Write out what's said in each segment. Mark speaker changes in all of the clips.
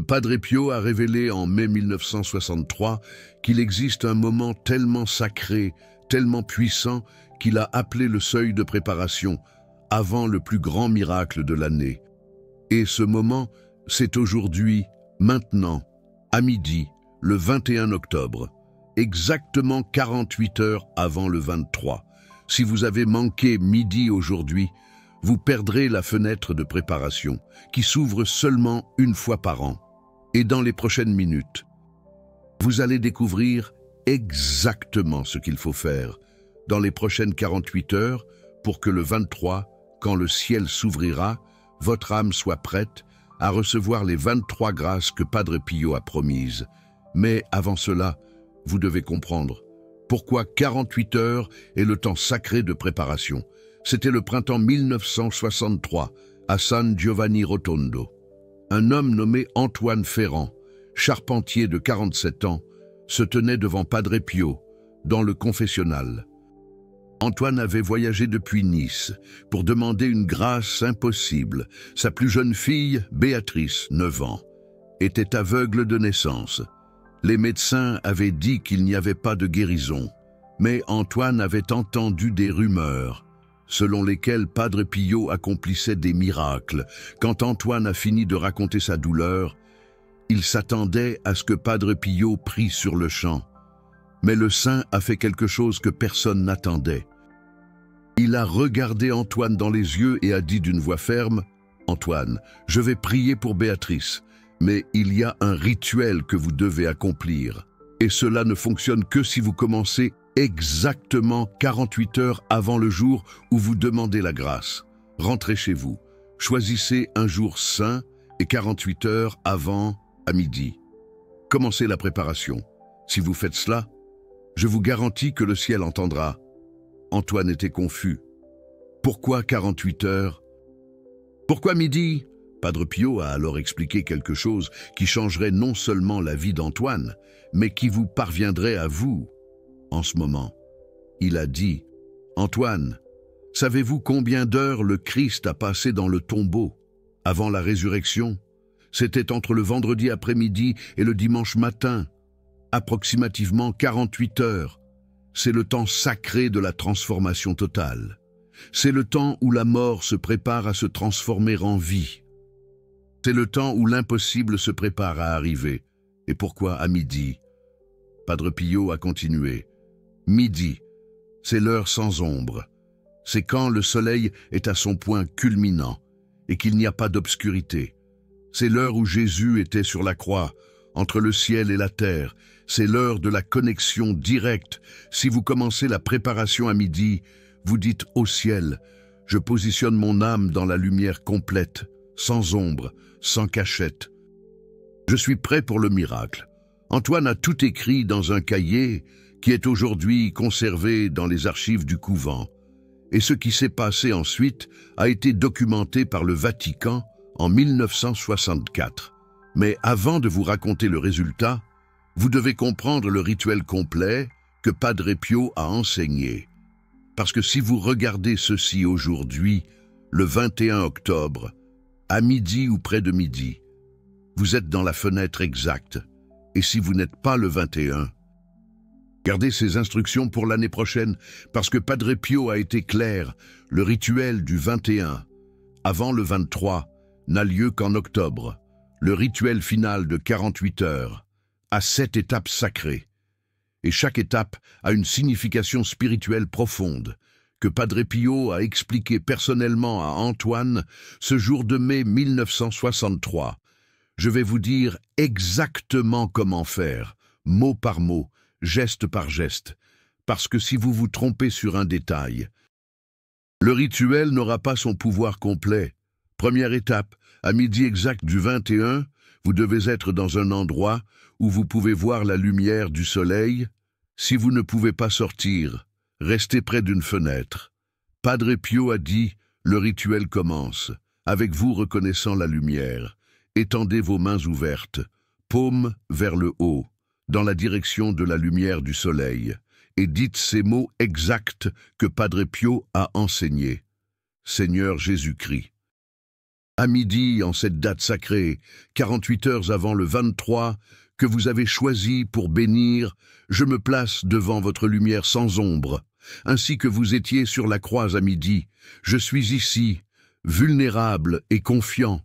Speaker 1: Padre Pio a révélé en mai 1963 qu'il existe un moment tellement sacré, tellement puissant, qu'il a appelé le seuil de préparation, avant le plus grand miracle de l'année. Et ce moment, c'est aujourd'hui, maintenant, à midi, le 21 octobre, exactement 48 heures avant le 23. Si vous avez manqué midi aujourd'hui, vous perdrez la fenêtre de préparation, qui s'ouvre seulement une fois par an. Et dans les prochaines minutes, vous allez découvrir exactement ce qu'il faut faire dans les prochaines 48 heures pour que le 23, quand le ciel s'ouvrira, votre âme soit prête à recevoir les 23 grâces que Padre Pio a promises. Mais avant cela, vous devez comprendre pourquoi 48 heures est le temps sacré de préparation. C'était le printemps 1963 à San Giovanni Rotondo. Un homme nommé Antoine Ferrand, charpentier de 47 ans, se tenait devant Padre Pio, dans le confessionnal. Antoine avait voyagé depuis Nice pour demander une grâce impossible. Sa plus jeune fille, Béatrice, 9 ans, était aveugle de naissance. Les médecins avaient dit qu'il n'y avait pas de guérison, mais Antoine avait entendu des rumeurs selon lesquelles Padre Pio accomplissait des miracles. Quand Antoine a fini de raconter sa douleur, il s'attendait à ce que Padre Pio prie sur le champ. Mais le saint a fait quelque chose que personne n'attendait. Il a regardé Antoine dans les yeux et a dit d'une voix ferme, « Antoine, je vais prier pour Béatrice, mais il y a un rituel que vous devez accomplir. Et cela ne fonctionne que si vous commencez exactement 48 heures avant le jour où vous demandez la grâce. Rentrez chez vous, choisissez un jour saint et 48 heures avant, à midi. Commencez la préparation. Si vous faites cela, je vous garantis que le ciel entendra. » Antoine était confus. Pourquoi 48 heures? Pourquoi midi? Padre Pio a alors expliqué quelque chose qui changerait non seulement la vie d'Antoine, mais qui vous parviendrait à vous en ce moment. Il a dit, « Antoine, savez-vous combien d'heures le Christ a passé dans le tombeau avant la résurrection? C'était entre le vendredi après-midi et le dimanche matin, approximativement 48 heures. C'est le temps sacré de la transformation totale. C'est le temps où la mort se prépare à se transformer en vie. C'est le temps où l'impossible se prépare à arriver. Et pourquoi à midi? » Padre Pio a continué. « Midi, c'est l'heure sans ombre. C'est quand le soleil est à son point culminant et qu'il n'y a pas d'obscurité. C'est l'heure où Jésus était sur la croix, entre le ciel et la terre. C'est l'heure de la connexion directe. Si vous commencez la préparation à midi, vous dites au ciel, « Je positionne mon âme dans la lumière complète, sans ombre, sans cachette. Je suis prêt pour le miracle. » Antoine a tout écrit dans un cahier qui est aujourd'hui conservé dans les archives du couvent. Et ce qui s'est passé ensuite a été documenté par le Vatican en 1964. Mais avant de vous raconter le résultat, vous devez comprendre le rituel complet que Padre Pio a enseigné. Parce que si vous regardez ceci aujourd'hui, le 21 octobre, à midi ou près de midi, vous êtes dans la fenêtre exacte. Et si vous n'êtes pas le 21, gardez ces instructions pour l'année prochaine, parce que Padre Pio a été clair, le rituel du 21, avant le 23, n'a lieu qu'en octobre. Le rituel final de 48 heures a 7 étapes sacrées. Et chaque étape a une signification spirituelle profonde, que Padre Pio a expliqué personnellement à Antoine ce jour de mai 1963. Je vais vous dire exactement comment faire, mot par mot, geste par geste, parce que si vous vous trompez sur un détail, le rituel n'aura pas son pouvoir complet. Première étape, à midi exact du 21, vous devez être dans un endroit où vous pouvez voir la lumière du soleil. Si vous ne pouvez pas sortir, restez près d'une fenêtre. Padre Pio a dit, le rituel commence, avec vous reconnaissant la lumière. Étendez vos mains ouvertes, paumes vers le haut, dans la direction de la lumière du soleil, et dites ces mots exacts que Padre Pio a enseignés. Seigneur Jésus-Christ, À midi, en cette date sacrée, 48 heures avant le 23, que vous avez choisi pour bénir, je me place devant votre lumière sans ombre. Ainsi que vous étiez sur la croix à midi, je suis ici, vulnérable et confiant.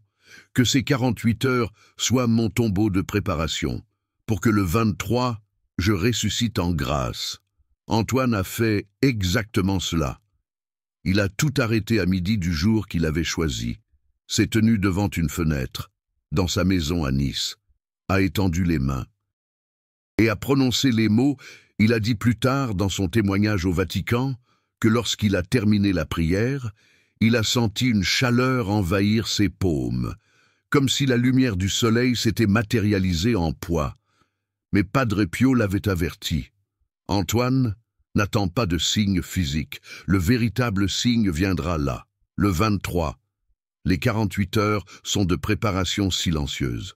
Speaker 1: Que ces 48 heures soient mon tombeau de préparation, pour que le 23, je ressuscite en grâce. Antoine a fait exactement cela. Il a tout arrêté à midi du jour qu'il avait choisi, s'est tenu devant une fenêtre, dans sa maison à Nice, a étendu les mains. Et a prononcé les mots, il a dit plus tard dans son témoignage au Vatican, que lorsqu'il a terminé la prière, il a senti une chaleur envahir ses paumes, comme si la lumière du soleil s'était matérialisée en poids. Mais Padre Pio l'avait averti. Antoine, n'attends pas de signe physique. Le véritable signe viendra là, le 23. Les 48 heures sont de préparation silencieuse.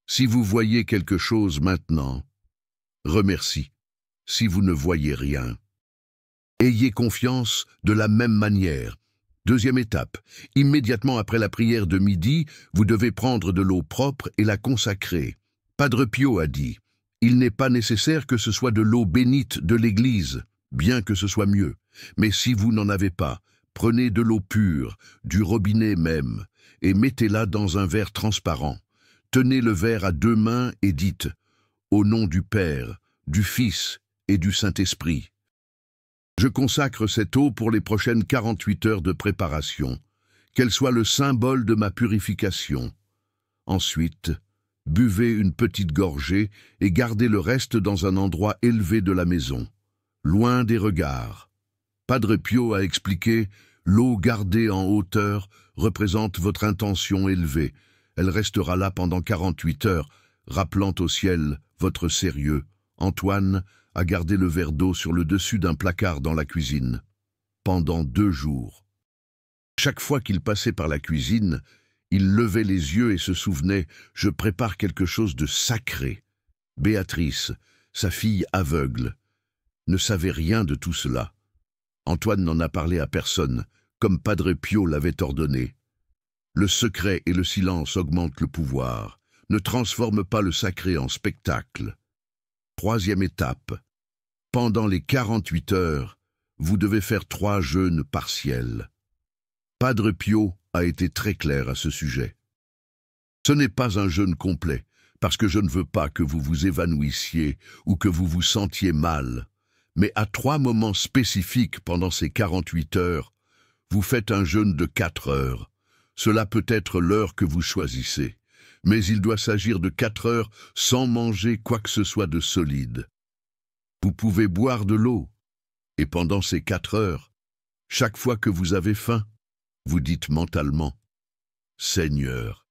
Speaker 1: Si vous voyez quelque chose maintenant, remercie. Si vous ne voyez rien, ayez confiance de la même manière. Deuxième étape, immédiatement après la prière de midi, vous devez prendre de l'eau propre et la consacrer. Padre Pio a dit, il n'est pas nécessaire que ce soit de l'eau bénite de l'Église, bien que ce soit mieux. Mais si vous n'en avez pas, prenez de l'eau pure, du robinet même, et mettez-la dans un verre transparent. Tenez le verre à deux mains et dites, au nom du Père, du Fils et du Saint-Esprit. Je consacre cette eau pour les prochaines 48 heures de préparation, qu'elle soit le symbole de ma purification. Ensuite, buvez une petite gorgée et gardez le reste dans un endroit élevé de la maison, loin des regards. Padre Pio a expliqué, l'eau gardée en hauteur représente votre intention élevée. Elle restera là pendant 48 heures, rappelant au ciel votre sérieux. Antoine a gardé le verre d'eau sur le dessus d'un placard dans la cuisine, pendant 2 jours. Chaque fois qu'il passait par la cuisine, il levait les yeux et se souvenait « Je prépare quelque chose de sacré ». Béatrice, sa fille aveugle, ne savait rien de tout cela. Antoine n'en a parlé à personne, comme Padre Pio l'avait ordonné. Le secret et le silence augmentent le pouvoir, ne transforment pas le sacré en spectacle. Troisième étape. Pendant les 48 heures, vous devez faire 3 jeûnes partiels. Padre Pio a été très clair à ce sujet. Ce n'est pas un jeûne complet, parce que je ne veux pas que vous vous évanouissiez ou que vous vous sentiez mal. Mais à 3 moments spécifiques pendant ces 48 heures, vous faites un jeûne de 4 heures. Cela peut être l'heure que vous choisissez, mais il doit s'agir de 4 heures sans manger quoi que ce soit de solide. Vous pouvez boire de l'eau, et pendant ces 4 heures, chaque fois que vous avez faim, vous dites mentalement « Seigneur,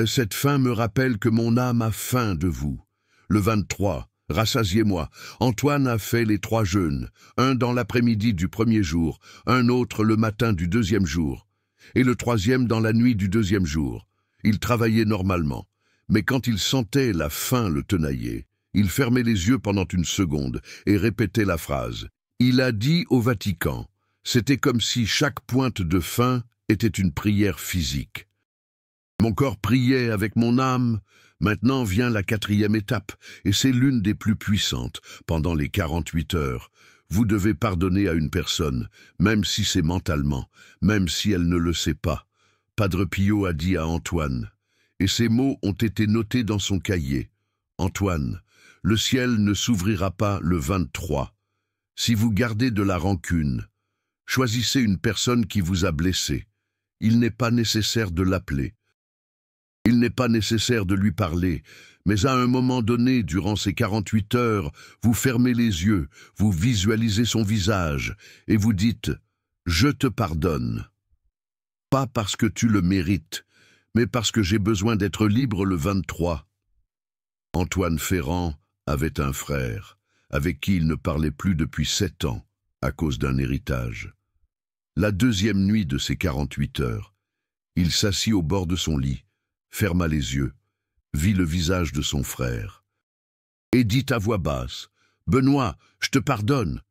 Speaker 1: cette faim me rappelle que mon âme a faim de vous. Le 23, rassasiez-moi. Antoine a fait les 3 jeûnes, un dans l'après-midi du premier jour, un autre le matin du deuxième jour, et le 3e dans la nuit du 2e jour. Il travaillait normalement, mais quand il sentait la faim le tenailler, il fermait les yeux pendant une seconde et répétait la phrase. Il a dit au Vatican, c'était comme si chaque pointe de faim était une prière physique. Mon corps priait avec mon âme. Maintenant vient la 4e étape, et c'est l'une des plus puissantes. Pendant les 48 heures, vous devez pardonner à une personne, même si c'est mentalement, même si elle ne le sait pas. Padre Pio a dit à Antoine, et ces mots ont été notés dans son cahier. Antoine, le ciel ne s'ouvrira pas le 23. Si vous gardez de la rancune, choisissez une personne qui vous a blessé. Il n'est pas nécessaire de l'appeler. Il n'est pas nécessaire de lui parler, mais à un moment donné, durant ces 48 heures, vous fermez les yeux, vous visualisez son visage, et vous dites « Je te pardonne ». Pas parce que tu le mérites, mais parce que j'ai besoin d'être libre le 23. Antoine Ferrand avait un frère, avec qui il ne parlait plus depuis 7 ans, à cause d'un héritage. La 2e nuit de ces 48 heures, il s'assit au bord de son lit, ferma les yeux, vit le visage de son frère, et dit à voix basse, « Benoît, je te pardonne ».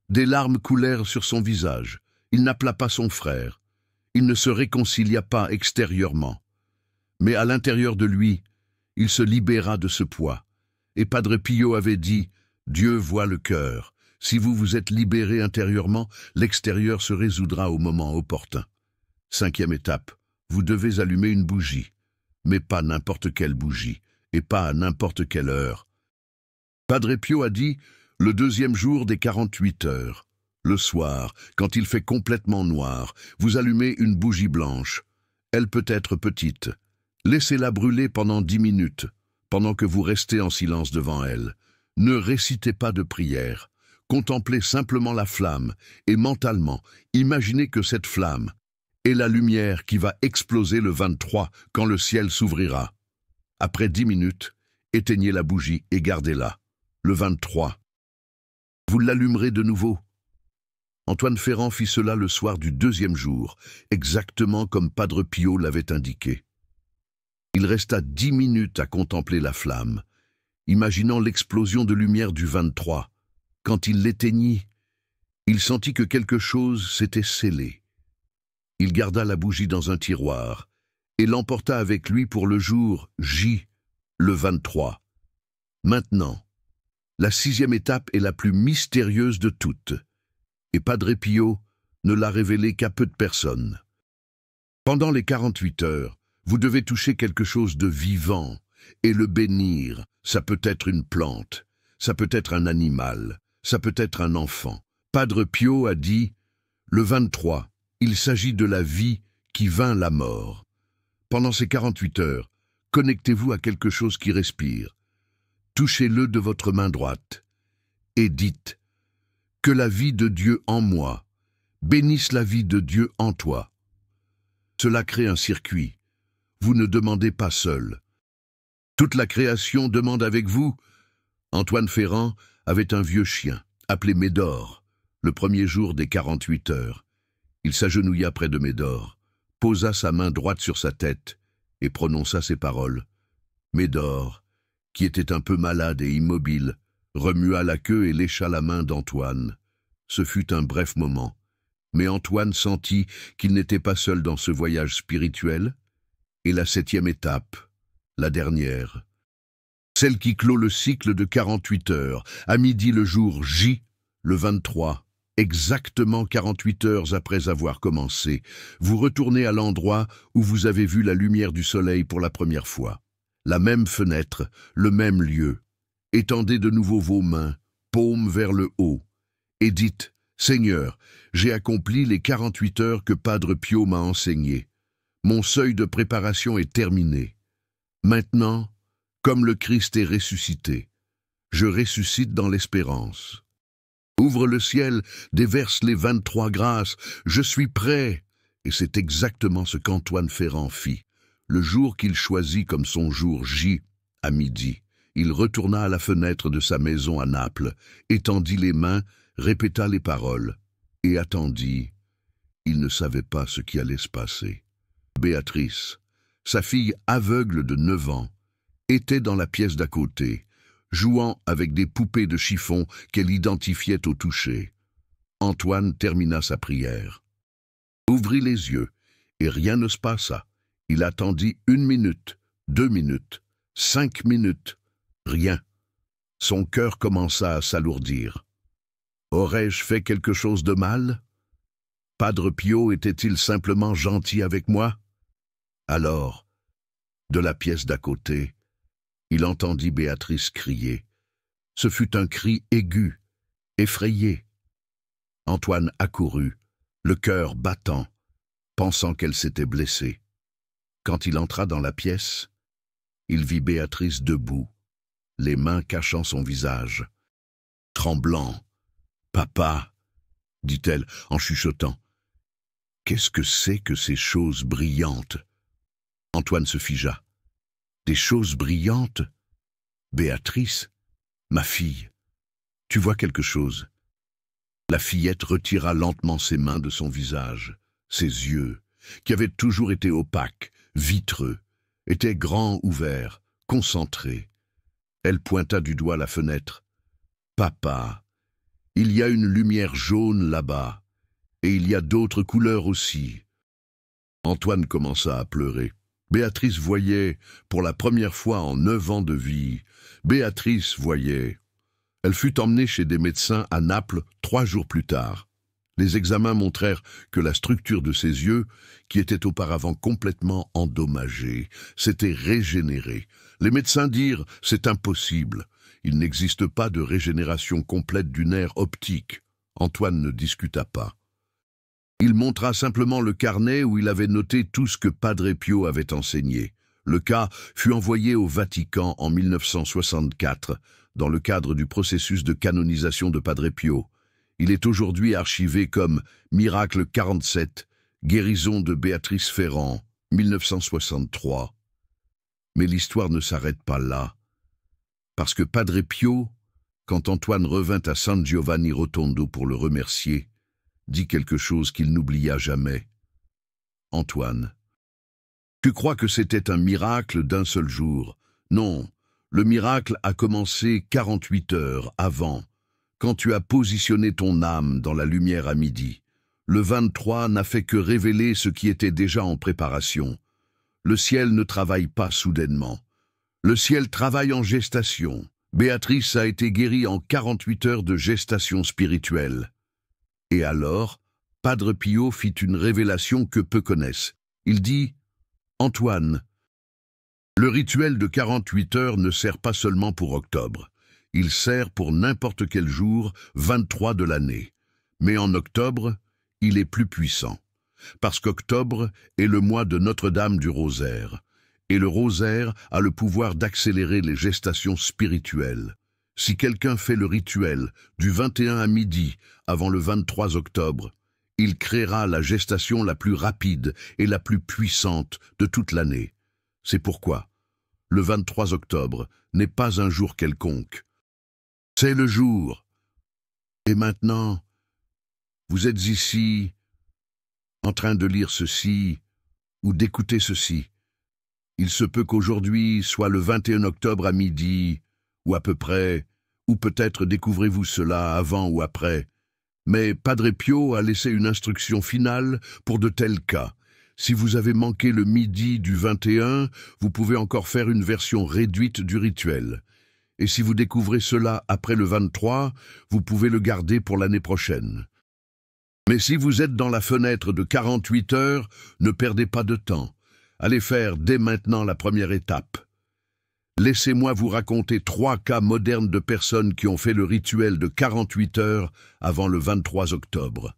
Speaker 1: Des larmes coulèrent sur son visage. Il n'appela pas son frère. Il ne se réconcilia pas extérieurement, mais à l'intérieur de lui, il se libéra de ce poids. Et Padre Pio avait dit, « Dieu voit le cœur. Si vous vous êtes libéré intérieurement, l'extérieur se résoudra au moment opportun. » 5e étape, vous devez allumer une bougie, mais pas n'importe quelle bougie, et pas à n'importe quelle heure. Padre Pio a dit, le 2e jour des 48 heures, le soir, quand il fait complètement noir, vous allumez une bougie blanche. Elle peut être petite. Laissez-la brûler pendant 10 minutes, pendant que vous restez en silence devant elle. Ne récitez pas de prière. Contemplez simplement la flamme et mentalement, imaginez que cette flamme est la lumière qui va exploser le 23 quand le ciel s'ouvrira. Après 10 minutes, éteignez la bougie et gardez-la. Le 23. Vous l'allumerez de nouveau. Antoine Ferrand fit cela le soir du 2e jour, exactement comme Padre Pio l'avait indiqué. Il resta 10 minutes à contempler la flamme, imaginant l'explosion de lumière du 23. Quand il l'éteignit, il sentit que quelque chose s'était scellé. Il garda la bougie dans un tiroir et l'emporta avec lui pour le jour J, le 23. Maintenant, la 6e étape est la plus mystérieuse de toutes, et Padre Pio ne l'a révélée qu'à peu de personnes. Pendant les 48 heures, vous devez toucher quelque chose de vivant et le bénir. Ça peut être une plante, ça peut être un animal, ça peut être un enfant. Padre Pio a dit, le 23, il s'agit de la vie qui vainc la mort. Pendant ces 48 heures, connectez-vous à quelque chose qui respire. Touchez-le de votre main droite et dites « Que la vie de Dieu en moi bénisse la vie de Dieu en toi ». Cela crée un circuit. Vous ne demandez pas seul. Toute la création demande avec vous. Antoine Ferrand avait un vieux chien, appelé Médor, le premier jour des 48 heures. Il s'agenouilla près de Médor, posa sa main droite sur sa tête et prononça ces paroles. Médor, qui était un peu malade et immobile, remua la queue et lécha la main d'Antoine. Ce fut un bref moment, mais Antoine sentit qu'il n'était pas seul dans ce voyage spirituel, et la 7e étape, la dernière, celle qui clôt le cycle de 48 heures, à midi le jour J, le 23, exactement 48 heures après avoir commencé, vous retournez à l'endroit où vous avez vu la lumière du soleil pour la première fois. La même fenêtre, le même lieu. Étendez de nouveau vos mains, paumes vers le haut, et dites « Seigneur, j'ai accompli les 48 heures que Padre Pio m'a enseignées. Mon seuil de préparation est terminé. Maintenant, comme le Christ est ressuscité, je ressuscite dans l'espérance. Ouvre le ciel, déverse les 23 grâces, je suis prêt. » Et c'est exactement ce qu'Antoine Ferrand fit. Le jour qu'il choisit comme son jour J, à midi, il retourna à la fenêtre de sa maison à Naples, étendit les mains, répéta les paroles, et attendit. Il ne savait pas ce qui allait se passer. Béatrice, sa fille aveugle de 9 ans, était dans la pièce d'à côté, jouant avec des poupées de chiffon qu'elle identifiait au toucher. Antoine termina sa prière. Ouvrit les yeux, et rien ne se passa. Il attendit 1 minute, 2 minutes, 5 minutes. Rien. Son cœur commença à s'alourdir. Aurais-je fait quelque chose de mal? Padre Pio était-il simplement gentil avec moi? Alors, de la pièce d'à côté, il entendit Béatrice crier. Ce fut un cri aigu, effrayé. Antoine accourut, le cœur battant, pensant qu'elle s'était blessée. Quand il entra dans la pièce, il vit Béatrice debout, les mains cachant son visage. Tremblant, « Papa » dit-elle en chuchotant. « Qu'est-ce que c'est que ces choses brillantes ?» Antoine se figea. « Des choses brillantes? Béatrice, ma fille, tu vois quelque chose ?» La fillette retira lentement ses mains de son visage. Ses yeux, qui avaient toujours été opaques, vitreux, étaient grands ouverts, concentrés. Elle pointa du doigt la fenêtre. « Papa, il y a une lumière jaune là-bas, et il y a d'autres couleurs aussi. Antoine commença à pleurer. Béatrice voyait, pour la première fois en 9 ans de vie, Béatrice voyait. Elle fut emmenée chez des médecins à Naples 3 jours plus tard. Les examens montrèrent que la structure de ses yeux, qui étaient auparavant complètement endommagés, s'était régénérée. Les médecins dirent « c'est impossible ». Il n'existe pas de régénération complète du nerf optique. Antoine ne discuta pas. Il montra simplement le carnet où il avait noté tout ce que Padre Pio avait enseigné. Le cas fut envoyé au Vatican en 1964, dans le cadre du processus de canonisation de Padre Pio. Il est aujourd'hui archivé comme « Miracle 47, guérison de Béatrice Ferrand, 1963 ». Mais l'histoire ne s'arrête pas là. Parce que Padre Pio, quand Antoine revint à San Giovanni Rotondo pour le remercier, dit quelque chose qu'il n'oublia jamais. « Antoine, tu crois que c'était un miracle d'un seul jour? Non, le miracle a commencé 48 heures avant, quand tu as positionné ton âme dans la lumière à midi. Le 23 n'a fait que révéler ce qui était déjà en préparation. Le ciel ne travaille pas soudainement. Le ciel travaille en gestation. Béatrice a été guérie en 48 heures de gestation spirituelle. Et alors, Padre Pio fit une révélation que peu connaissent. Il dit « Antoine, le rituel de 48 heures ne sert pas seulement pour octobre. Il sert pour n'importe quel jour, 23 de l'année. Mais en octobre, il est plus puissant. Parce qu'octobre est le mois de Notre-Dame du Rosaire. Et le rosaire a le pouvoir d'accélérer les gestations spirituelles. Si quelqu'un fait le rituel du 21 à midi avant le 23 octobre, il créera la gestation la plus rapide et la plus puissante de toute l'année. C'est pourquoi le 23 octobre n'est pas un jour quelconque. C'est le jour. Et maintenant, vous êtes ici, en train de lire ceci ou d'écouter ceci. Il se peut qu'aujourd'hui soit le 21 octobre à midi, ou à peu près, ou peut-être découvrez-vous cela avant ou après. Mais Padre Pio a laissé une instruction finale pour de tels cas. Si vous avez manqué le midi du 21, vous pouvez encore faire une version réduite du rituel. Et si vous découvrez cela après le 23, vous pouvez le garder pour l'année prochaine. Mais si vous êtes dans la fenêtre de 48 heures, ne perdez pas de temps. Allez faire dès maintenant la première étape. Laissez-moi vous raconter 3 cas modernes de personnes qui ont fait le rituel de 48 heures avant le 23 octobre.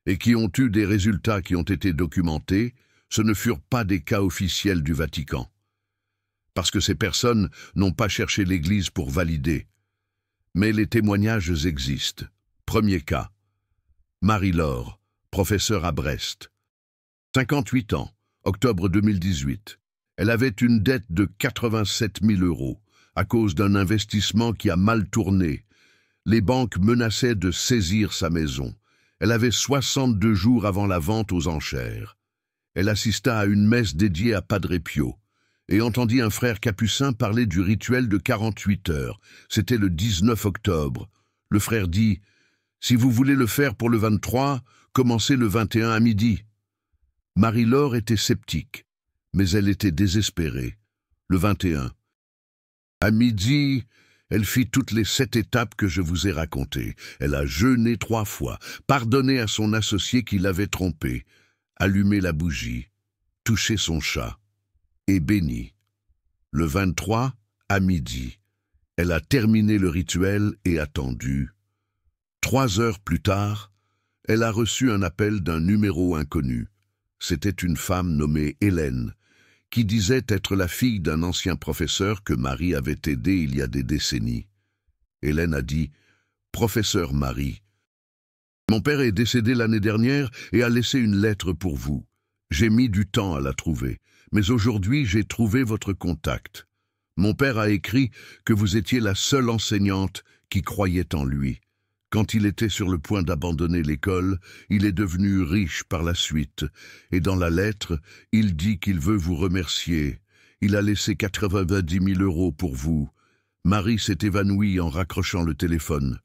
Speaker 1: Et qui ont eu des résultats qui ont été documentés. Ce ne furent pas des cas officiels du Vatican. Parce que ces personnes n'ont pas cherché l'Église pour valider. Mais les témoignages existent. Premier cas. Marie-Laure, professeure à Brest. 58 ans, octobre 2018. Elle avait une dette de 87 000 € à cause d'un investissement qui a mal tourné. Les banques menaçaient de saisir sa maison. Elle avait 62 jours avant la vente aux enchères. Elle assista à une messe dédiée à Padre Pio et entendit un frère capucin parler du rituel de 48 heures. C'était le 19 octobre. Le frère dit « Si vous voulez le faire pour le 23, commencez le 21 à midi. » Marie-Laure était sceptique, mais elle était désespérée. Le 21. À midi, elle fit toutes les 7 étapes que je vous ai racontées. Elle a jeûné 3 fois, pardonné à son associé qui l'avait trompé, allumé la bougie, touché son chat et béni. Le 23, à midi, elle a terminé le rituel et attendu. 3 heures plus tard, elle a reçu un appel d'un numéro inconnu. C'était une femme nommée Hélène, qui disait être la fille d'un ancien professeur que Marie avait aidé il y a des décennies. Hélène a dit « Professeur Marie, mon père est décédé l'année dernière et a laissé une lettre pour vous. J'ai mis du temps à la trouver, mais aujourd'hui j'ai trouvé votre contact. Mon père a écrit que vous étiez la seule enseignante qui croyait en lui. Quand il était sur le point d'abandonner l'école, il est devenu riche par la suite. Et dans la lettre, il dit qu'il veut vous remercier. Il a laissé 90 000 € pour vous. » Marie s'est évanouie en raccrochant le téléphone.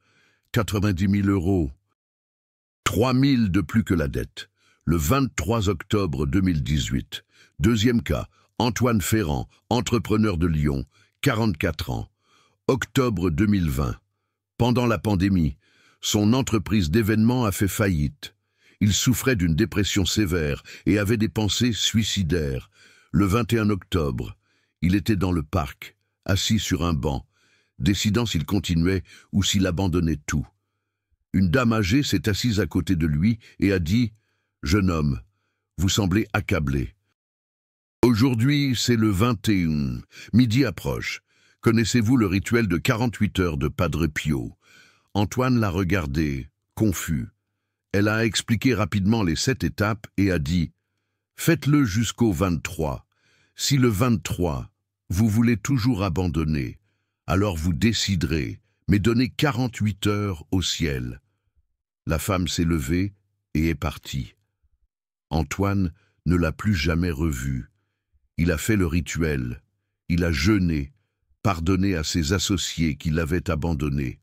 Speaker 1: 90 000 €. 3 000 de plus que la dette. le 23 octobre 2018. Deuxième cas, Antoine Ferrand, entrepreneur de Lyon, 44 ans. Octobre 2020. Pendant la pandémie, son entreprise d'événements a fait faillite. Il souffrait d'une dépression sévère et avait des pensées suicidaires. Le 21 octobre, il était dans le parc, assis sur un banc, décidant s'il continuait ou s'il abandonnait tout. Une dame âgée s'est assise à côté de lui et a dit « Jeune homme, vous semblez accablé. » Aujourd'hui, c'est le 21. Midi approche. Connaissez-vous le rituel de 48 heures de Padre Pio? Antoine l'a regardé, confus. Elle a expliqué rapidement les 7 étapes et a dit « Faites-le jusqu'au 23. Si le 23, vous voulez toujours abandonner, alors vous déciderez, mais donnez 48 heures au ciel. » La femme s'est levée et est partie. Antoine ne l'a plus jamais revue. Il a fait le rituel. Il a jeûné, pardonné à ses associés qui l'avaient abandonné.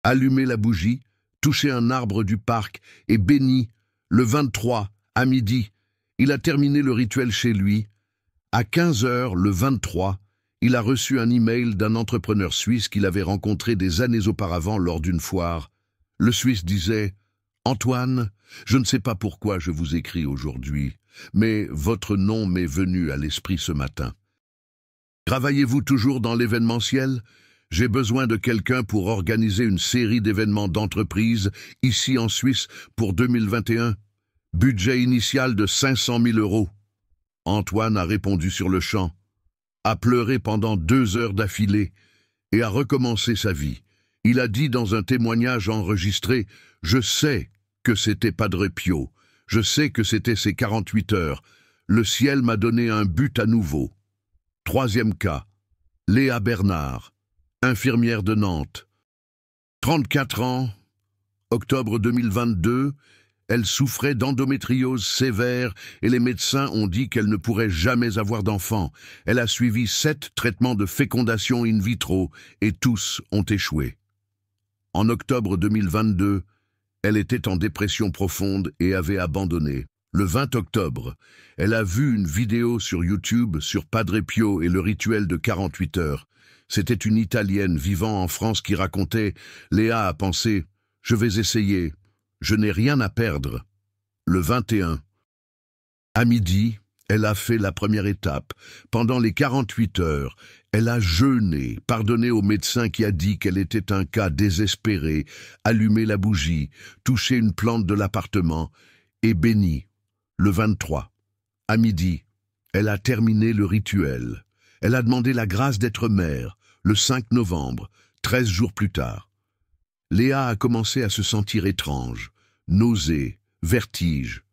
Speaker 1: Allumé la bougie, touché un arbre du parc et béni, le 23, à midi, il a terminé le rituel chez lui. À 15 heures, le 23, il a reçu un email d'un entrepreneur suisse qu'il avait rencontré des années auparavant lors d'une foire. Le Suisse disait « Antoine, je ne sais pas pourquoi je vous écris aujourd'hui, mais votre nom m'est venu à l'esprit ce matin. Travaillez-vous toujours dans l'événementiel ? J'ai besoin de quelqu'un pour organiser une série d'événements d'entreprise ici en Suisse pour 2021. Budget initial de 500 000 €. Antoine a répondu sur le champ, a pleuré pendant 2 heures d'affilée et a recommencé sa vie. Il a dit dans un témoignage enregistré « Je sais que c'était Padre Pio, je sais que c'était ces 48 heures. Le ciel m'a donné un but à nouveau. » Troisième cas, Léa Bernard, infirmière de Nantes. 34 ans, octobre 2022, elle souffrait d'endométriose sévère et les médecins ont dit qu'elle ne pourrait jamais avoir d'enfant. Elle a suivi 7 traitements de fécondation in vitro et tous ont échoué. En octobre 2022, elle était en dépression profonde et avait abandonné. Le 20 octobre, elle a vu une vidéo sur YouTube sur Padre Pio et le rituel de 48 heures. C'était une Italienne vivant en France qui racontait « Léa a pensé, je vais essayer, je n'ai rien à perdre. » Le 21. À midi, elle a fait la première étape. Pendant les 48 heures, elle a jeûné, pardonné au médecin qui a dit qu'elle était un cas désespéré, allumé la bougie, touché une plante de l'appartement et béni. Le 23. À midi, elle a terminé le rituel. Elle a demandé la grâce d'être mère, le 5 novembre, 13 jours plus tard. Léa a commencé à se sentir étrange, nausée, vertige.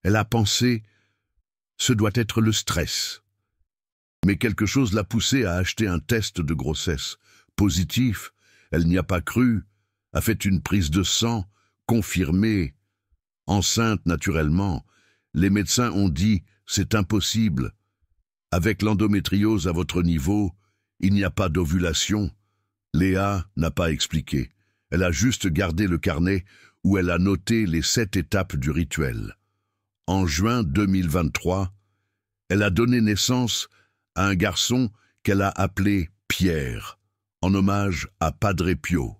Speaker 1: Elle a pensé « ce doit être le stress ». Mais quelque chose l'a poussée à acheter un test de grossesse. Positif, elle n'y a pas cru, a fait une prise de sang, confirmée. Enceinte naturellement, les médecins ont dit « c'est impossible ». Avec l'endométriose à votre niveau, il n'y a pas d'ovulation. Léa n'a pas expliqué. Elle a juste gardé le carnet où elle a noté les 7 étapes du rituel. En juin 2023, elle a donné naissance à un garçon qu'elle a appelé Pierre, en hommage à Padre Pio,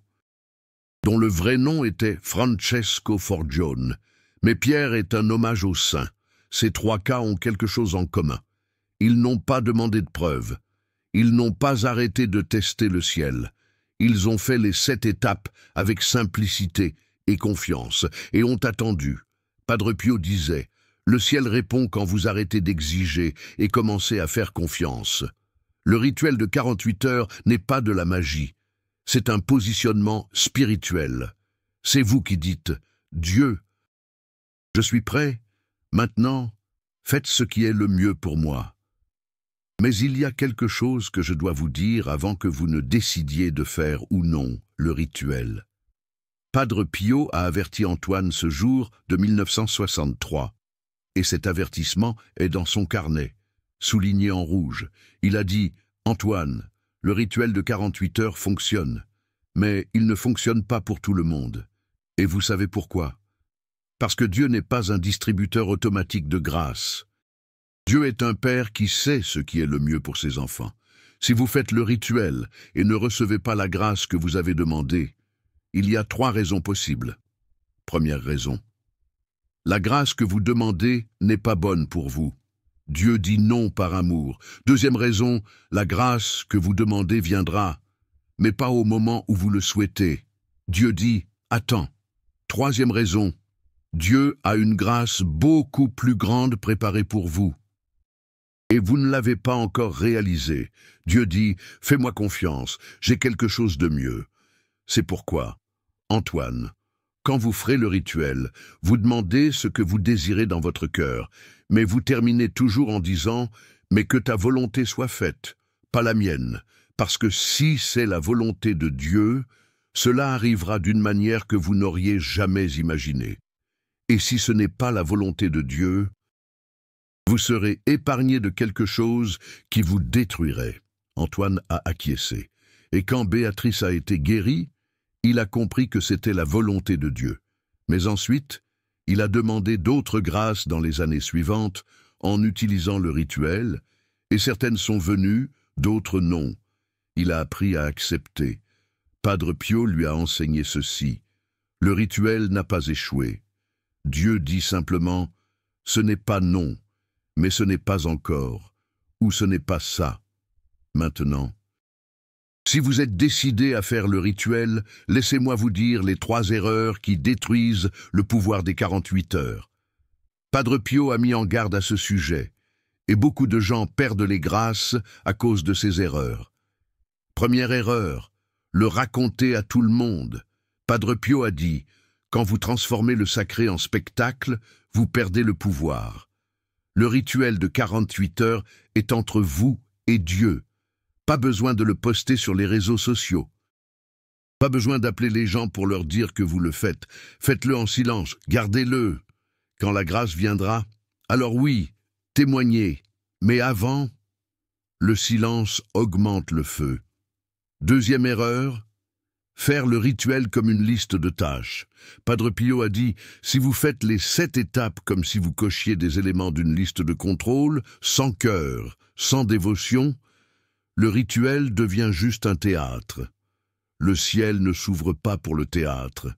Speaker 1: dont le vrai nom était Francesco Forgione. Mais Pierre est un hommage au saint. Ces 3 cas ont quelque chose en commun. Ils n'ont pas demandé de preuves. Ils n'ont pas arrêté de tester le ciel. Ils ont fait les 7 étapes avec simplicité et confiance, et ont attendu. Padre Pio disait « Le ciel répond quand vous arrêtez d'exiger et commencez à faire confiance. » Le rituel de 48 heures n'est pas de la magie. C'est un positionnement spirituel. C'est vous qui dites « Dieu, je suis prêt. Maintenant, faites ce qui est le mieux pour moi. » Mais il y a quelque chose que je dois vous dire avant que vous ne décidiez de faire ou non le rituel. Padre Pio a averti Antoine ce jour de 1963, et cet avertissement est dans son carnet, souligné en rouge. Il a dit « Antoine, le rituel de 48 heures fonctionne, mais il ne fonctionne pas pour tout le monde. Et vous savez pourquoi ? Parce que Dieu n'est pas un distributeur automatique de grâce. Dieu est un Père qui sait ce qui est le mieux pour ses enfants. Si vous faites le rituel et ne recevez pas la grâce que vous avez demandée, il y a 3 raisons possibles. Première raison. La grâce que vous demandez n'est pas bonne pour vous. Dieu dit non par amour. Deuxième raison, la grâce que vous demandez viendra, mais pas au moment où vous le souhaitez. Dieu dit « Attends ». Troisième raison, Dieu a une grâce beaucoup plus grande préparée pour vous. Et vous ne l'avez pas encore réalisée. Dieu dit « Fais-moi confiance, j'ai quelque chose de mieux ». C'est pourquoi, Antoine, quand vous ferez le rituel, vous demandez ce que vous désirez dans votre cœur, mais vous terminez toujours en disant « Mais que ta volonté soit faite, pas la mienne ». Parce que si c'est la volonté de Dieu, cela arrivera d'une manière que vous n'auriez jamais imaginée. Et si ce n'est pas la volonté de Dieu, vous serez épargné de quelque chose qui vous détruirait. Antoine a acquiescé. Et quand Béatrice a été guérie, il a compris que c'était la volonté de Dieu. Mais ensuite, il a demandé d'autres grâces dans les années suivantes en utilisant le rituel, et certaines sont venues, d'autres non. Il a appris à accepter. Padre Pio lui a enseigné ceci. Le rituel n'a pas échoué. Dieu dit simplement « Ce n'est pas non, mais ce n'est pas encore, ou ce n'est pas ça. » Maintenant, si vous êtes décidé à faire le rituel, laissez-moi vous dire les 3 erreurs qui détruisent le pouvoir des 48 heures. Padre Pio a mis en garde à ce sujet, et beaucoup de gens perdent les grâces à cause de ces erreurs. Première erreur, le raconter à tout le monde. Padre Pio a dit, quand vous transformez le sacré en spectacle, vous perdez le pouvoir. Le rituel de 48 heures est entre vous et Dieu. Pas besoin de le poster sur les réseaux sociaux. Pas besoin d'appeler les gens pour leur dire que vous le faites. Faites-le en silence, gardez-le. Quand la grâce viendra, alors oui, témoignez. Mais avant, le silence augmente le feu. Deuxième erreur, faire le rituel comme une liste de tâches. Padre Pio a dit, si vous faites les 7 étapes comme si vous cochiez des éléments d'une liste de contrôle, sans cœur, sans dévotion, le rituel devient juste un théâtre. Le ciel ne s'ouvre pas pour le théâtre.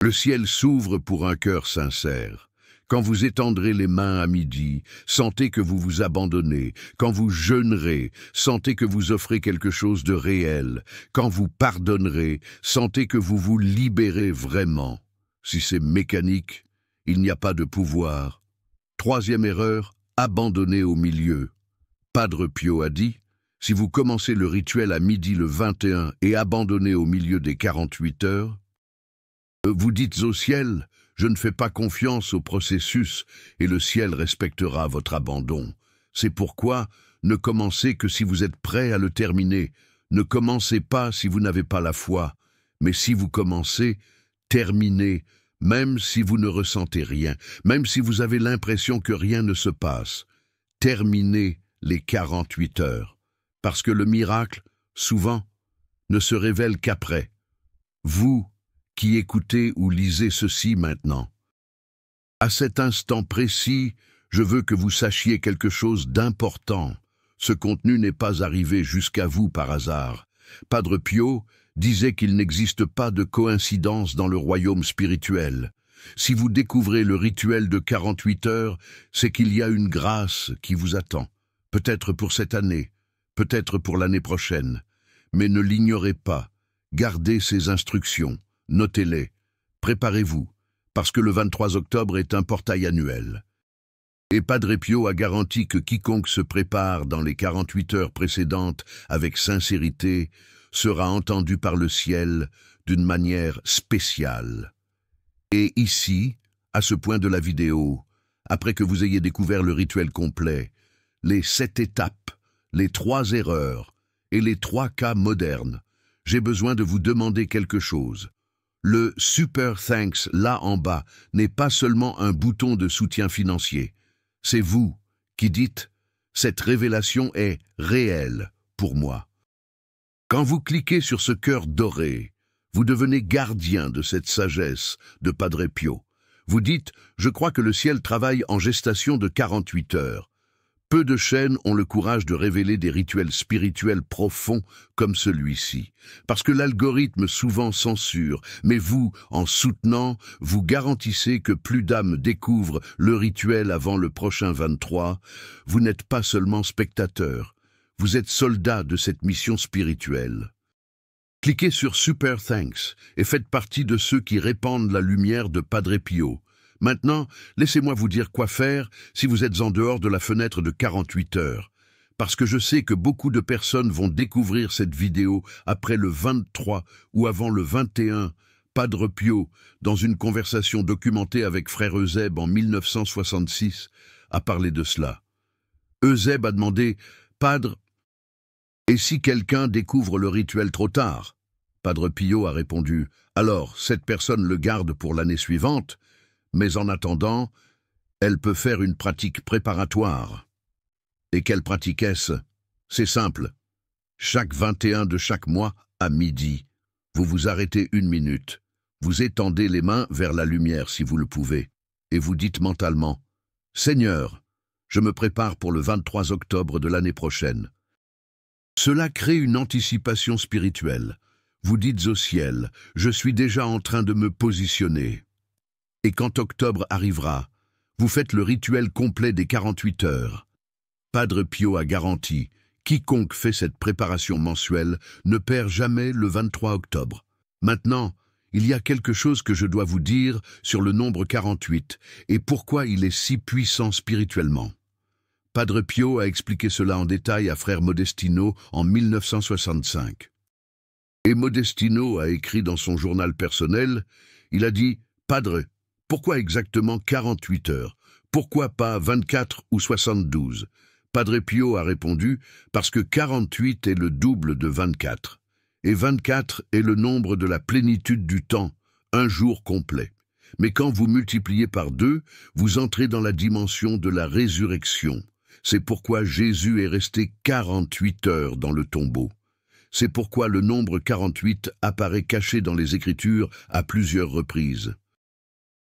Speaker 1: Le ciel s'ouvre pour un cœur sincère. Quand vous étendrez les mains à midi, sentez que vous vous abandonnez. Quand vous jeûnerez, sentez que vous offrez quelque chose de réel. Quand vous pardonnerez, sentez que vous vous libérez vraiment. Si c'est mécanique, il n'y a pas de pouvoir. Troisième erreur, abandonner au milieu. Padre Pio a dit, si vous commencez le rituel à midi le 21 et abandonnez au milieu des 48 heures, vous dites au ciel, je ne fais pas confiance au processus et le ciel respectera votre abandon. C'est pourquoi ne commencez que si vous êtes prêt à le terminer. Ne commencez pas si vous n'avez pas la foi, mais si vous commencez, terminez, même si vous ne ressentez rien, même si vous avez l'impression que rien ne se passe. Terminez les 48 heures, parce que le miracle, souvent, ne se révèle qu'après. Vous qui écoutez ou lisez ceci maintenant. À cet instant précis, je veux que vous sachiez quelque chose d'important. Ce contenu n'est pas arrivé jusqu'à vous par hasard. Padre Pio disait qu'il n'existe pas de coïncidence dans le royaume spirituel. Si vous découvrez le rituel de 48 heures, c'est qu'il y a une grâce qui vous attend. Peut-être pour cette année, peut-être pour l'année prochaine. Mais ne l'ignorez pas. Gardez ces instructions. Notez-les, préparez-vous, parce que le 23 octobre est un portail annuel. Et Padre Pio a garanti que quiconque se prépare dans les 48 heures précédentes avec sincérité sera entendu par le ciel d'une manière spéciale. Et ici, à ce point de la vidéo, après que vous ayez découvert le rituel complet, les 7 étapes, les 3 erreurs et les 3 cas modernes, j'ai besoin de vous demander quelque chose. Le Super Thanks là en bas n'est pas seulement un bouton de soutien financier. C'est vous qui dites « Cette révélation est réelle pour moi ». Quand vous cliquez sur ce cœur doré, vous devenez gardien de cette sagesse de Padre Pio. Vous dites, je crois que le ciel travaille en gestation de 48 heures. Peu de chaînes ont le courage de révéler des rituels spirituels profonds comme celui-ci, parce que l'algorithme souvent censure, mais vous, en soutenant, vous garantissez que plus d'âmes découvrent le rituel avant le prochain 23. Vous n'êtes pas seulement spectateur, vous êtes soldat de cette mission spirituelle. Cliquez sur Super Thanks et faites partie de ceux qui répandent la lumière de Padre Pio. Maintenant, laissez-moi vous dire quoi faire si vous êtes en dehors de la fenêtre de 48 heures. Parce que je sais que beaucoup de personnes vont découvrir cette vidéo après le 23 ou avant le 21. Padre Pio, dans une conversation documentée avec frère Eusèbe en 1966, a parlé de cela. Eusèbe a demandé « Padre, et si quelqu'un découvre le rituel trop tard ?» Padre Pio a répondu « Alors, cette personne le garde pour l'année suivante, mais en attendant, elle peut faire une pratique préparatoire. » Et quelle pratique est-ce? C'est simple. Chaque 21 de chaque mois, à midi, vous vous arrêtez 1 minute. Vous étendez les mains vers la lumière si vous le pouvez, et vous dites mentalement « Seigneur, je me prépare pour le 23 octobre de l'année prochaine. » Cela crée une anticipation spirituelle. Vous dites au ciel « Je suis déjà en train de me positionner. » Et quand octobre arrivera, vous faites le rituel complet des 48 heures. Padre Pio a garanti, quiconque fait cette préparation mensuelle ne perd jamais le 23 octobre. Maintenant, il y a quelque chose que je dois vous dire sur le nombre 48 et pourquoi il est si puissant spirituellement. Padre Pio a expliqué cela en détail à frère Modestino en 1965. Et Modestino a écrit dans son journal personnel, il a dit « Padre, pourquoi exactement 48 heures? Pourquoi pas 24 ou 72 ?» Padre Pio a répondu « Parce que 48 est le double de 24, et 24 est le nombre de la plénitude du temps, un jour complet. Mais quand vous multipliez par 2, vous entrez dans la dimension de la résurrection. C'est pourquoi Jésus est resté 48 heures dans le tombeau. C'est pourquoi le nombre 48 apparaît caché dans les Écritures à plusieurs reprises. »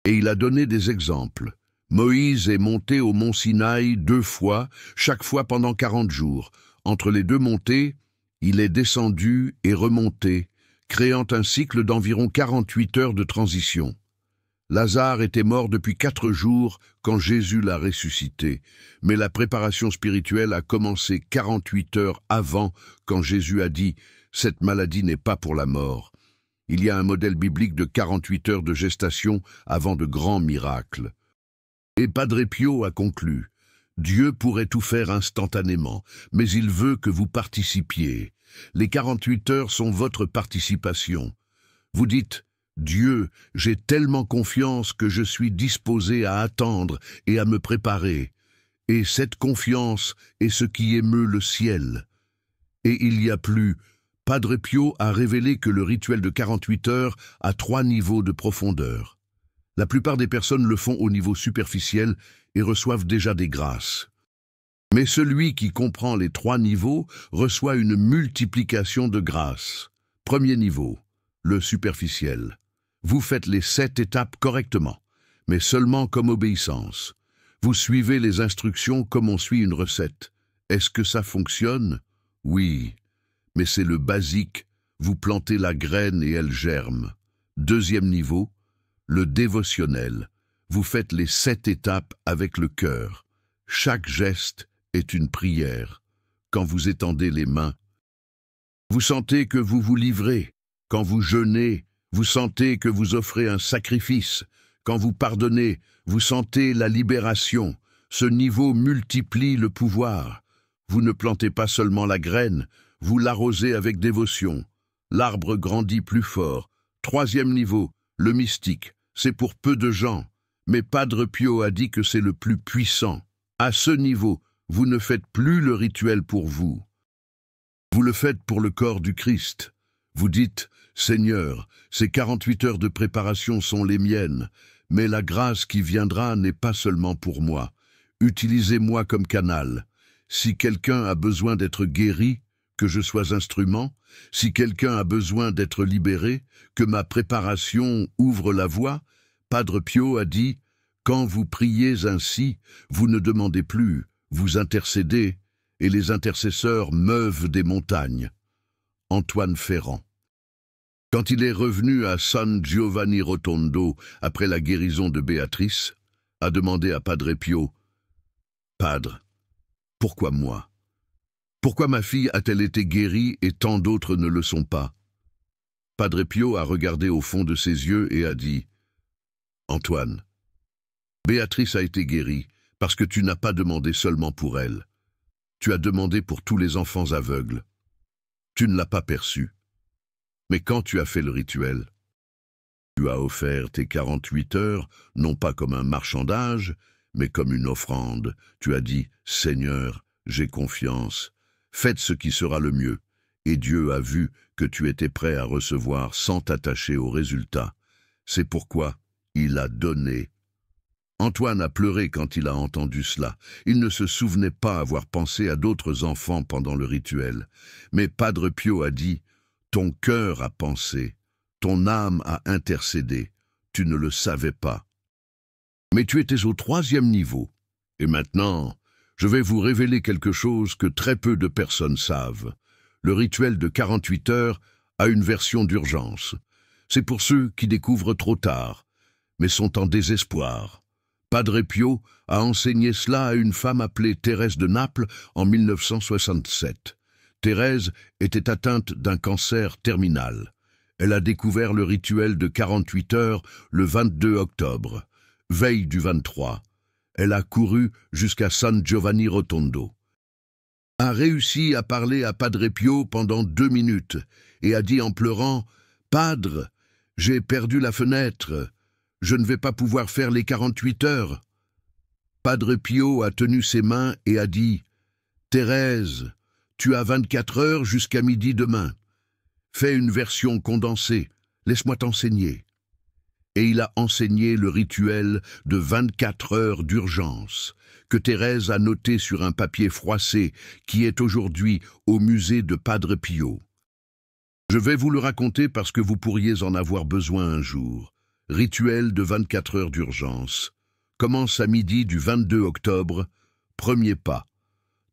Speaker 1: Et il a donné des exemples. Moïse est monté au mont Sinaï 2 fois, chaque fois pendant 40 jours. Entre les 2 montées, il est descendu et remonté, créant un cycle d'environ 48 heures de transition. Lazare était mort depuis 4 jours quand Jésus l'a ressuscité, mais la préparation spirituelle a commencé 48 heures avant quand Jésus a dit « Cette maladie n'est pas pour la mort ». Il y a un modèle biblique de 48 heures de gestation avant de grands miracles. Et Padre Pio a conclu, Dieu pourrait tout faire instantanément, mais il veut que vous participiez. Les 48 heures sont votre participation. Vous dites, Dieu, j'ai tellement confiance que je suis disposé à attendre et à me préparer. Et cette confiance est ce qui émeut le ciel. Et il y a plus. Padre Pio a révélé que le rituel de 48 heures a 3 niveaux de profondeur. La plupart des personnes le font au niveau superficiel et reçoivent déjà des grâces. Mais celui qui comprend les 3 niveaux reçoit une multiplication de grâces. Premier niveau, le superficiel. Vous faites les 7 étapes correctement, mais seulement comme obéissance. Vous suivez les instructions comme on suit une recette. Est-ce que ça fonctionne? Oui. Mais c'est le basique, vous plantez la graine et elle germe. Deuxième niveau, le dévotionnel. Vous faites les 7 étapes avec le cœur. Chaque geste est une prière. Quand vous étendez les mains, vous sentez que vous vous livrez. Quand vous jeûnez, vous sentez que vous offrez un sacrifice. Quand vous pardonnez, vous sentez la libération. Ce niveau multiplie le pouvoir. Vous ne plantez pas seulement la graine, vous l'arrosez avec dévotion. L'arbre grandit plus fort. Troisième niveau, le mystique. C'est pour peu de gens. Mais Padre Pio a dit que c'est le plus puissant. À ce niveau, vous ne faites plus le rituel pour vous. Vous le faites pour le corps du Christ. Vous dites, Seigneur, ces 48 heures de préparation sont les miennes, mais la grâce qui viendra n'est pas seulement pour moi. Utilisez-moi comme canal. Si quelqu'un a besoin d'être guéri, que je sois instrument. Si quelqu'un a besoin d'être libéré, que ma préparation ouvre la voie. Padre Pio a dit « Quand vous priez ainsi, vous ne demandez plus, vous intercédez, et les intercesseurs meuvent des montagnes. » Antoine Ferrand. Quand il est revenu à San Giovanni Rotondo après la guérison de Béatrice, a demandé à Padre Pio « Padre, pourquoi moi? Pourquoi ma fille a-t-elle été guérie et tant d'autres ne le sont pas ?» Padre Pio a regardé au fond de ses yeux et a dit « Antoine, Béatrice a été guérie parce que tu n'as pas demandé seulement pour elle. Tu as demandé pour tous les enfants aveugles. Tu ne l'as pas perçu. Mais quand tu as fait le rituel, tu as offert tes 48 heures, non pas comme un marchandage, mais comme une offrande. Tu as dit « Seigneur, j'ai confiance, faites ce qui sera le mieux. » Et Dieu a vu que tu étais prêt à recevoir sans t'attacher au résultat. C'est pourquoi il a donné. Antoine a pleuré quand il a entendu cela. Il ne se souvenait pas avoir pensé à d'autres enfants pendant le rituel. Mais Padre Pio a dit « Ton cœur a pensé, ton âme a intercédé, tu ne le savais pas. Mais tu étais au 3e niveau. Et maintenant, je vais vous révéler quelque chose que très peu de personnes savent. Le rituel de 48 heures a une version d'urgence. C'est pour ceux qui découvrent trop tard, mais sont en désespoir. Padre Pio a enseigné cela à une femme appelée Thérèse de Naples en 1967. Thérèse était atteinte d'un cancer terminal. Elle a découvert le rituel de 48 heures le 22 octobre, veille du 23. Elle a couru jusqu'à San Giovanni Rotondo. A réussi à parler à Padre Pio pendant 2 minutes et a dit en pleurant « Padre, j'ai perdu la fenêtre, je ne vais pas pouvoir faire les 48 heures. » Padre Pio a tenu ses mains et a dit « Thérèse, tu as 24 heures jusqu'à midi demain. Fais une version condensée, laisse-moi t'enseigner. » Et il a enseigné le rituel de 24 heures d'urgence, que Thérèse a noté sur un papier froissé qui est aujourd'hui au musée de Padre Pio. Je vais vous le raconter parce que vous pourriez en avoir besoin un jour. Rituel de 24 heures d'urgence. Commence à midi du 22 octobre. Premier pas.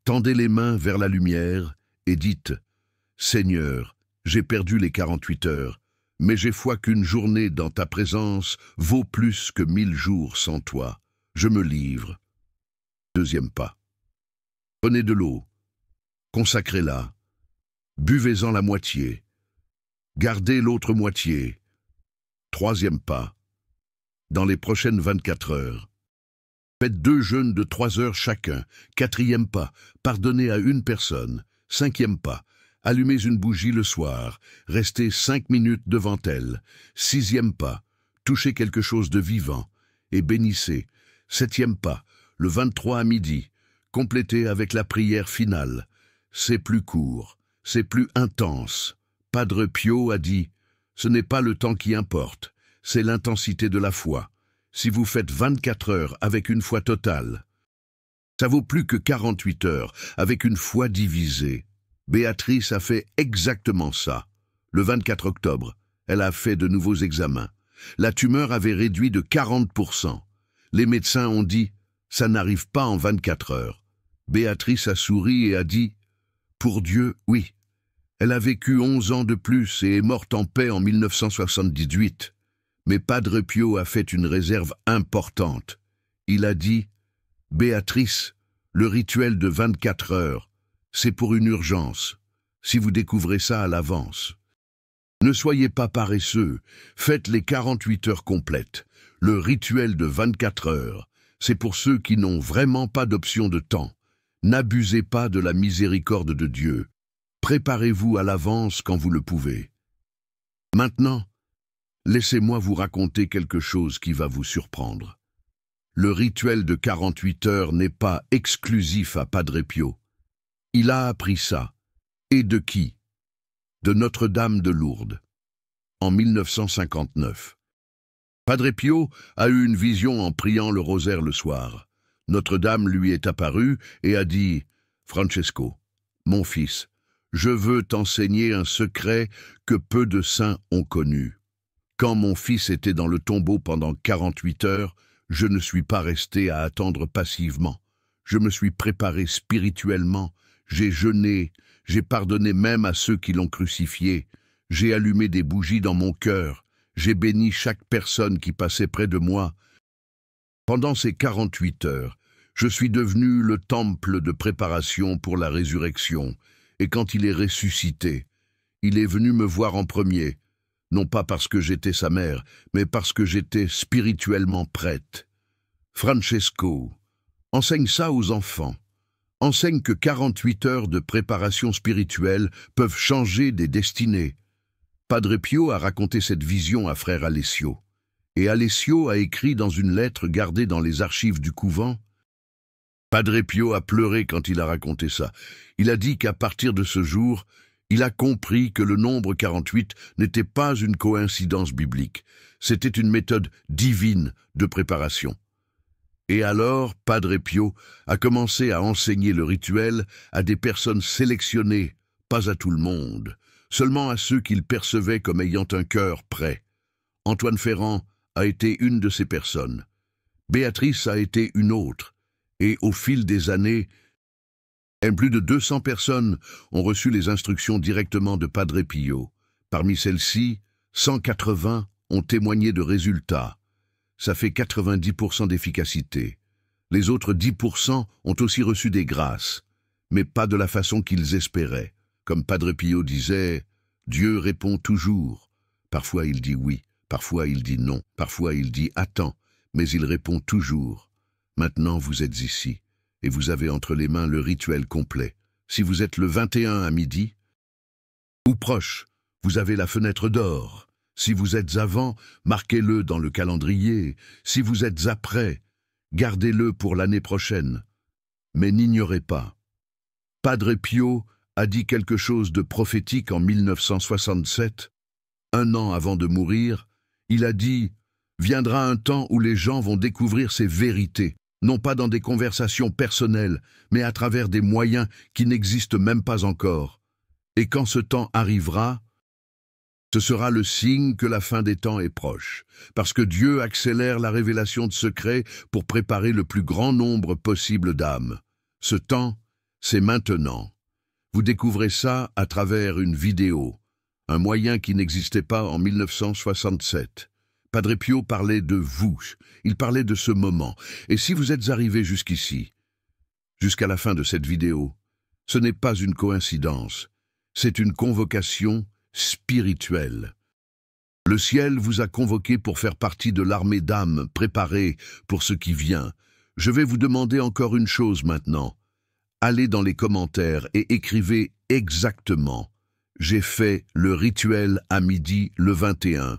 Speaker 1: Tendez les mains vers la lumière et dites « Seigneur, j'ai perdu les 48 heures, mais j'ai foi qu'une journée dans ta présence vaut plus que 1000 jours sans toi. Je me livre. » Deuxième pas. Prenez de l'eau. Consacrez-la. Buvez-en la moitié. Gardez l'autre moitié. Troisième pas. Dans les prochaines 24 heures. Faites 2 jeûnes de 3 heures chacun. Quatrième pas. Pardonnez à une personne. Cinquième pas. Allumez une bougie le soir. Restez 5 minutes devant elle. Sixième pas. Touchez quelque chose de vivant et bénissez. Septième pas. Le 23 à midi. Complétez avec la prière finale. C'est plus court. C'est plus intense. Padre Pio a dit « Ce n'est pas le temps qui importe, c'est l'intensité de la foi. Si vous faites 24 heures avec une foi totale, ça vaut plus que 48 heures avec une foi divisée. » Béatrice a fait exactement ça. Le 24 octobre, elle a fait de nouveaux examens. La tumeur avait réduit de 40%. Les médecins ont dit « Ça n'arrive pas en 24 heures. » Béatrice a souri et a dit « Pour Dieu, oui. » Elle a vécu 11 ans de plus et est morte en paix en 1978. Mais Padre Pio a fait une réserve importante. Il a dit « Béatrice, le rituel de 24 heures, c'est pour une urgence, si vous découvrez ça à l'avance. Ne soyez pas paresseux, faites les 48 heures complètes. Le rituel de 24 heures, c'est pour ceux qui n'ont vraiment pas d'option de temps. N'abusez pas de la miséricorde de Dieu. Préparez-vous à l'avance quand vous le pouvez. Maintenant, laissez-moi vous raconter quelque chose qui va vous surprendre. Le rituel de 48 heures n'est pas exclusif à Padre Pio. Il a appris ça. Et de qui? De Notre-Dame de Lourdes. En 1959. Padre Pio a eu une vision en priant le rosaire le soir. Notre-Dame lui est apparue et a dit « Francesco, mon fils, je veux t'enseigner un secret que peu de saints ont connu. Quand mon fils était dans le tombeau pendant 48 heures, je ne suis pas resté à attendre passivement. Je me suis préparé spirituellement, j'ai jeûné, j'ai pardonné même à ceux qui l'ont crucifié, j'ai allumé des bougies dans mon cœur, j'ai béni chaque personne qui passait près de moi. Pendant ces 48 heures, je suis devenu le temple de préparation pour la résurrection, et quand il est ressuscité, il est venu me voir en premier, non pas parce que j'étais sa mère, mais parce que j'étais spirituellement prête. Francesco, enseigne ça aux enfants. Enseigne que 48 heures de préparation spirituelle peuvent changer des destinées. Padre Pio a raconté cette vision à frère Alessio. Et Alessio a écrit dans une lettre gardée dans les archives du couvent. Padre Pio a pleuré quand il a raconté ça. Il a dit qu'à partir de ce jour, il a compris que le nombre 48 n'était pas une coïncidence biblique. C'était une méthode divine de préparation. Et alors, Padre Pio a commencé à enseigner le rituel à des personnes sélectionnées, pas à tout le monde, seulement à ceux qu'il percevait comme ayant un cœur prêt. Antoine Ferrand a été une de ces personnes. Béatrice a été une autre. Et au fil des années, plus de 200 personnes ont reçu les instructions directement de Padre Pio. Parmi celles-ci, 180 ont témoigné de résultats. Ça fait 90% d'efficacité. Les autres 10% ont aussi reçu des grâces, mais pas de la façon qu'ils espéraient. Comme Padre Pio disait, Dieu répond toujours. Parfois il dit oui, parfois il dit non, parfois il dit attends, mais il répond toujours. Maintenant vous êtes ici, et vous avez entre les mains le rituel complet. Si vous êtes le 21 à midi, ou proche, vous avez la fenêtre d'or. Si vous êtes avant, marquez-le dans le calendrier. Si vous êtes après, gardez-le pour l'année prochaine. Mais n'ignorez pas. Padre Pio a dit quelque chose de prophétique en 1967. Un an avant de mourir, il a dit « Viendra un temps où les gens vont découvrir ces vérités, non pas dans des conversations personnelles, mais à travers des moyens qui n'existent même pas encore. Et quand ce temps arrivera, ce sera le signe que la fin des temps est proche, parce que Dieu accélère la révélation de secrets pour préparer le plus grand nombre possible d'âmes. Ce temps, c'est maintenant. Vous découvrez ça à travers une vidéo, un moyen qui n'existait pas en 1967. Padre Pio parlait de vous, il parlait de ce moment. Et si vous êtes arrivé jusqu'ici, jusqu'à la fin de cette vidéo, ce n'est pas une coïncidence, c'est une convocation spirituelle. Le ciel vous a convoqué pour faire partie de l'armée d'âmes préparée pour ce qui vient. Je vais vous demander encore une chose maintenant. Allez dans les commentaires et écrivez exactement « J'ai fait le rituel à midi le 21 ».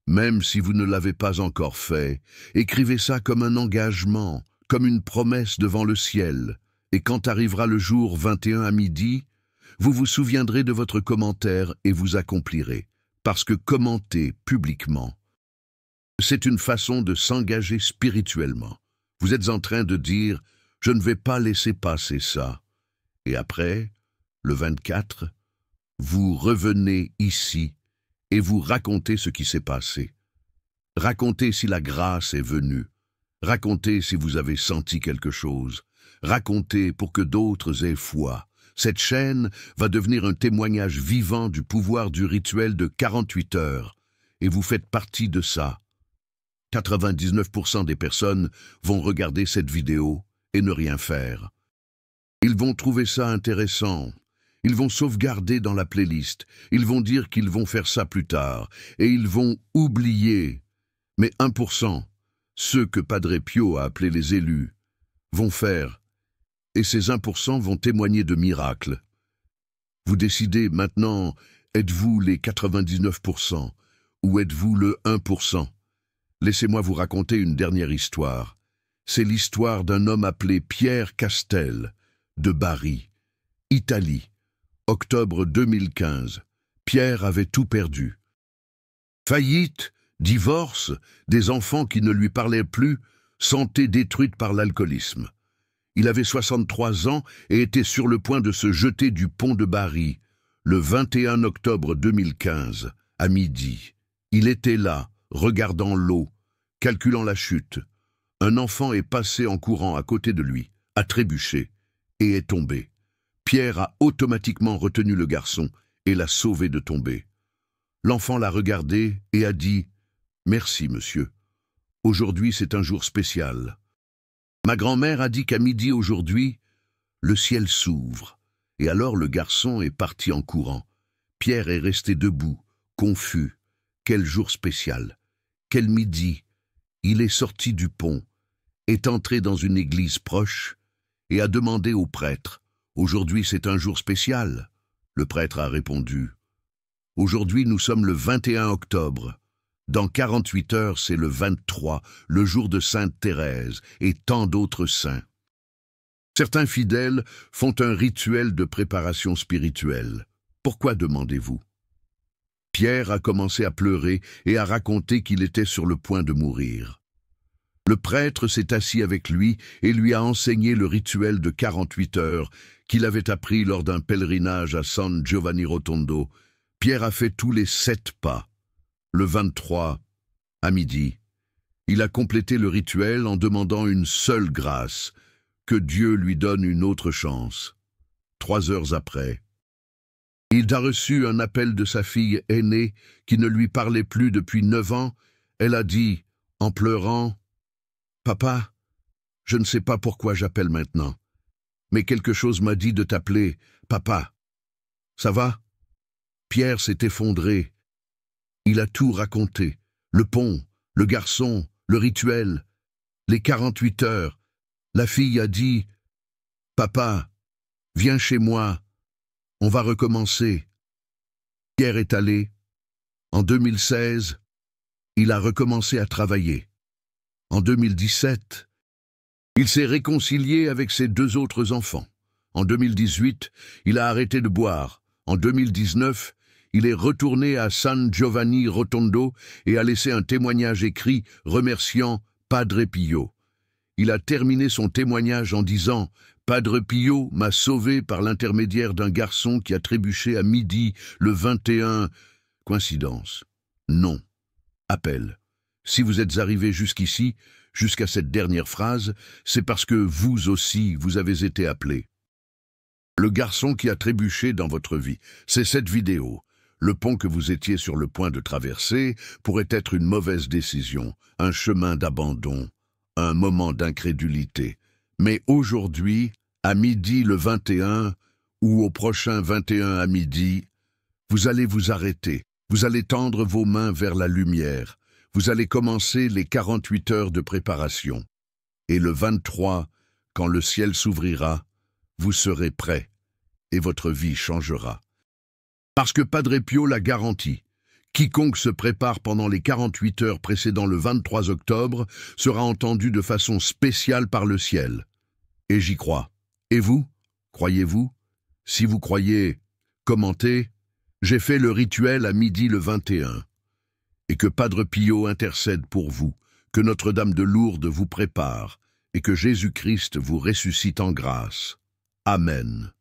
Speaker 1: Même si vous ne l'avez pas encore fait, écrivez ça comme un engagement, comme une promesse devant le ciel. Et quand arrivera le jour 21 à midi, vous vous souviendrez de votre commentaire et vous accomplirez. Parce que commenter publiquement, c'est une façon de s'engager spirituellement. Vous êtes en train de dire « Je ne vais pas laisser passer ça ». Et après, le 24, vous revenez ici et vous racontez ce qui s'est passé. Racontez si la grâce est venue. Racontez si vous avez senti quelque chose. Racontez pour que d'autres aient foi. Cette chaîne va devenir un témoignage vivant du pouvoir du rituel de 48 heures. Et vous faites partie de ça. 99% des personnes vont regarder cette vidéo et ne rien faire. Ils vont trouver ça intéressant. Ils vont sauvegarder dans la playlist. Ils vont dire qu'ils vont faire ça plus tard. Et ils vont oublier. Mais 1%, ceux que Padre Pio a appelés les élus, vont faire. Et ces 1% vont témoigner de miracles. Vous décidez maintenant, êtes-vous les 99% ou êtes-vous le 1%? Laissez-moi vous raconter une dernière histoire. C'est l'histoire d'un homme appelé Pierre Castel, de Bari, Italie. Octobre 2015. Pierre avait tout perdu. Faillite, divorce, des enfants qui ne lui parlaient plus, santé détruite par l'alcoolisme. Il avait 63 ans et était sur le point de se jeter du pont de Bari, le 21 octobre 2015, à midi. Il était là, regardant l'eau, calculant la chute. Un enfant est passé en courant à côté de lui, a trébuché et est tombé. Pierre a automatiquement retenu le garçon et l'a sauvé de tomber. L'enfant l'a regardé et a dit « Merci, monsieur. Aujourd'hui, c'est un jour spécial. » Ma grand-mère a dit qu'à midi aujourd'hui, le ciel s'ouvre. Et alors le garçon est parti en courant. Pierre est resté debout, confus. Quel jour spécial. Quel midi. Il est sorti du pont, est entré dans une église proche et a demandé au prêtre « Aujourd'hui, c'est un jour spécial ?» Le prêtre a répondu « Aujourd'hui, nous sommes le 21 octobre. Dans 48 heures, c'est le 23, le jour de Sainte Thérèse et tant d'autres saints. » Certains fidèles font un rituel de préparation spirituelle. Pourquoi, demandez-vous? Pierre a commencé à pleurer et a raconté qu'il était sur le point de mourir. Le prêtre s'est assis avec lui et lui a enseigné le rituel de 48 heures qu'il avait appris lors d'un pèlerinage à San Giovanni Rotondo. Pierre a fait tous les 7 pas. Le 23, à midi, il a complété le rituel en demandant une seule grâce, que Dieu lui donne une autre chance. 3 heures après, il a reçu un appel de sa fille aînée qui ne lui parlait plus depuis 9 ans. Elle a dit, en pleurant, « Papa, je ne sais pas pourquoi j'appelle maintenant, mais quelque chose m'a dit de t'appeler, papa. Ça va ?» Pierre s'est effondré. Il a tout raconté, le pont, le garçon, le rituel, les 48 heures. La fille a dit, « Papa, viens chez moi, on va recommencer. » Pierre est allé. En 2016, il a recommencé à travailler. En 2017, il s'est réconcilié avec ses 2 autres enfants. En 2018, il a arrêté de boire. En 2019, il est retourné à San Giovanni Rotondo et a laissé un témoignage écrit remerciant Padre Pio. Il a terminé son témoignage en disant « Padre Pio m'a sauvé par l'intermédiaire d'un garçon qui a trébuché à midi le 21... » Coïncidence? Non. Appel. Si vous êtes arrivé jusqu'ici, jusqu'à cette dernière phrase, c'est parce que vous aussi, vous avez été appelé. Le garçon qui a trébuché dans votre vie, c'est cette vidéo. Le pont que vous étiez sur le point de traverser pourrait être une mauvaise décision, un chemin d'abandon, un moment d'incrédulité. Mais aujourd'hui, à midi le 21, ou au prochain 21 à midi, vous allez vous arrêter, vous allez tendre vos mains vers la lumière, vous allez commencer les 48 heures de préparation. Et le 23, quand le ciel s'ouvrira, vous serez prêt, et votre vie changera. Parce que Padre Pio l'a garanti. Quiconque se prépare pendant les 48 heures précédant le 23 octobre sera entendu de façon spéciale par le ciel. Et j'y crois. Et vous? Croyez-vous? Si vous croyez, commentez « J'ai fait le rituel à midi le 21 » et que Padre Pio intercède pour vous, que Notre-Dame de Lourdes vous prépare et que Jésus-Christ vous ressuscite en grâce. Amen.